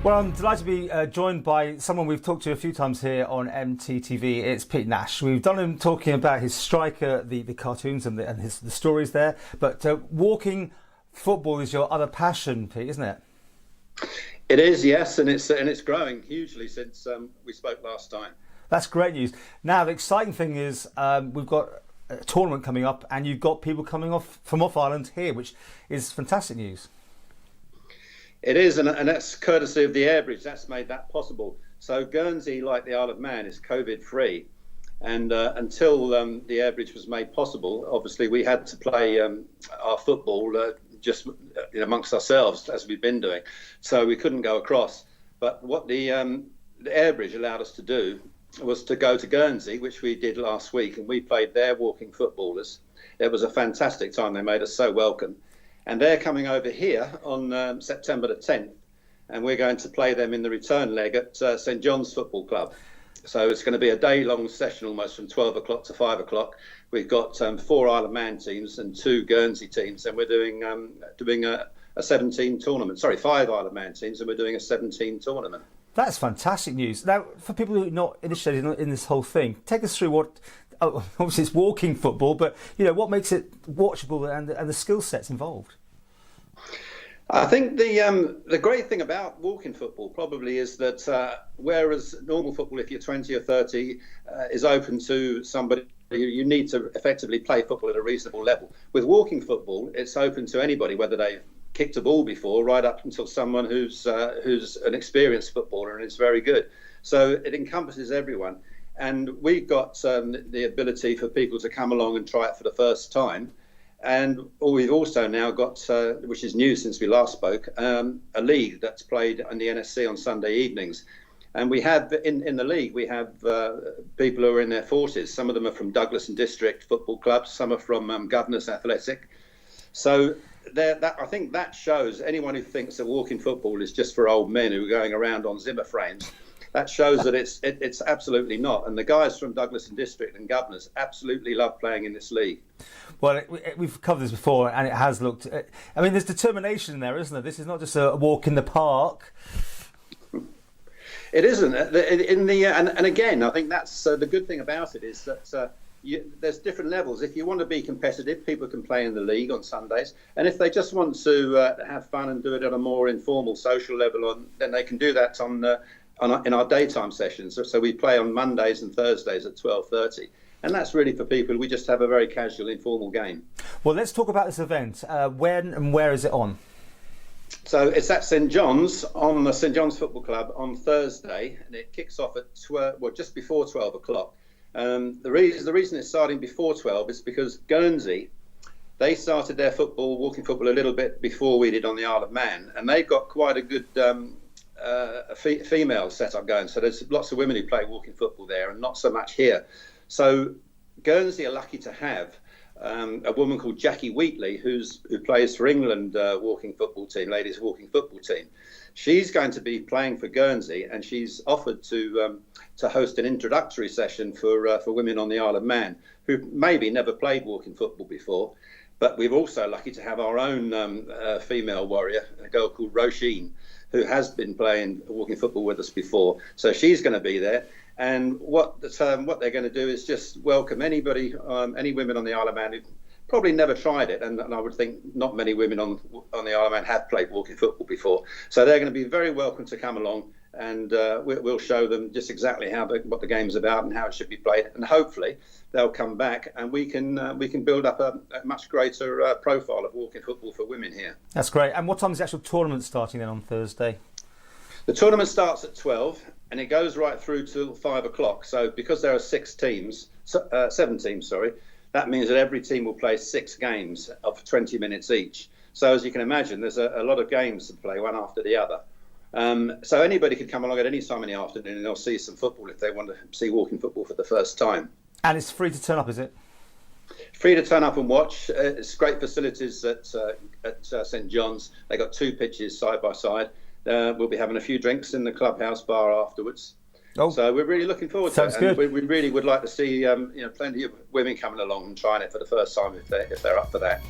Well, I'm delighted to be joined by someone we've talked to a few times here on MTTV. It's Pete Nash. We've done him talking about his striker, the cartoons and the stories there. But walking football is your other passion, Pete, isn't it? It is, yes, and it's growing hugely since we spoke last time. That's great news. Now, the exciting thing is we've got a tournament coming up, and you've got people coming from off Ireland here, which is fantastic news. It is, and that's courtesy of the airbridge. That's made that possible. So Guernsey, like the Isle of Man, is COVID-free. And until the airbridge was made possible, obviously we had to play our football just amongst ourselves, as we've been doing. So we couldn't go across. But what the airbridge allowed us to do was to go to Guernsey, which we did last week, and we played their walking footballers. It was a fantastic time. They made us so welcome. And they're coming over here on September the 10th, and we're going to play them in the return leg at St John's Football Club. So it's going to be a day-long session almost from 12 o'clock to 5 o'clock. We've got 4 Isle of Man teams and 2 Guernsey teams, and we're doing a 17 tournament. Sorry, 5 Isle of Man teams, and we're doing a 17 tournament. That's fantastic news. Now, for people who are not initiated in this whole thing, take us through what. Obviously, it's walking football, but what makes it watchable and the skill sets involved? I think the great thing about walking football probably is that whereas normal football, if you're 20 or 30, is open to somebody, you need to effectively play football at a reasonable level. With walking football, it's open to anybody, whether they've kicked a ball before, right up until someone who's an experienced footballer and is very good. So it encompasses everyone. And we've got the ability for people to come along and try it for the first time. And we've also now got, which is new since we last spoke, a league that's played on the NSC on Sunday evenings. And we have, in the league, we have people who are in their 40s. Some of them are from Douglas and District Football Clubs. Some are from Governor's Athletic. So I think that shows anyone who thinks that walking football is just for old men who are going around on Zimmer frames. That shows that it's absolutely not. And the guys from Douglas and District and Governors absolutely love playing in this league. Well, we've covered this before, and it has looked. I mean, there's determination in there, isn't there? This is not just a walk in the park. It isn't. And again, I think that's the good thing about it is that there's different levels. If you want to be competitive, people can play in the league on Sundays, and if they just want to have fun and do it at a more informal, social level, then they can do that in our daytime sessions. So we play on Mondays and Thursdays at 12:30. And that's really for people. We just have a very casual, informal game. Well, let's talk about this event. When and where is it on? So it's at St John's, on the St John's Football Club on Thursday, and it kicks off at just before 12 o'clock. The reason it's starting before 12 is because Guernsey, they started their walking football, a little bit before we did on the Isle of Man, and they've got quite a good female setup going. So there's lots of women who play walking football there, and not so much here. So Guernsey are lucky to have a woman called Jackie Wheatley, who plays for England walking football team, ladies walking football team. She's going to be playing for Guernsey, and she's offered to host an introductory session for women on the Isle of Man who maybe never played walking football before. But we're also lucky to have our own female warrior, a girl called Roisin, who has been playing walking football with us before. So she's going to be there. And what they're going to do is just welcome anybody, any women on the Isle of Man who probably never tried it, and I would think not many women on the Isle of Man have played walking football before. So they're going to be very welcome to come along, and we'll show them just exactly what the game's about and how it should be played. And hopefully they'll come back, and we can build up a much greater profile of walking football for women here. That's great. And what time is the actual tournament starting then on Thursday? The tournament starts at 12. And it goes right through till 5 o'clock. So because there are 7 teams, that means that every team will play 6 games of 20 minutes each. So as you can imagine, there's a lot of games to play, one after the other. So anybody could come along at any time in the afternoon and they'll see some football if they want to see walking football for the first time. And it's free to turn up, is it? Free to turn up and watch. It's great facilities at St John's. They got 2 pitches side by side. We'll be having a few drinks in the clubhouse bar afterwards. Oh, so we're really looking forward to it. Sounds good. We really would like to see plenty of women coming along and trying it for the first time if they're up for that.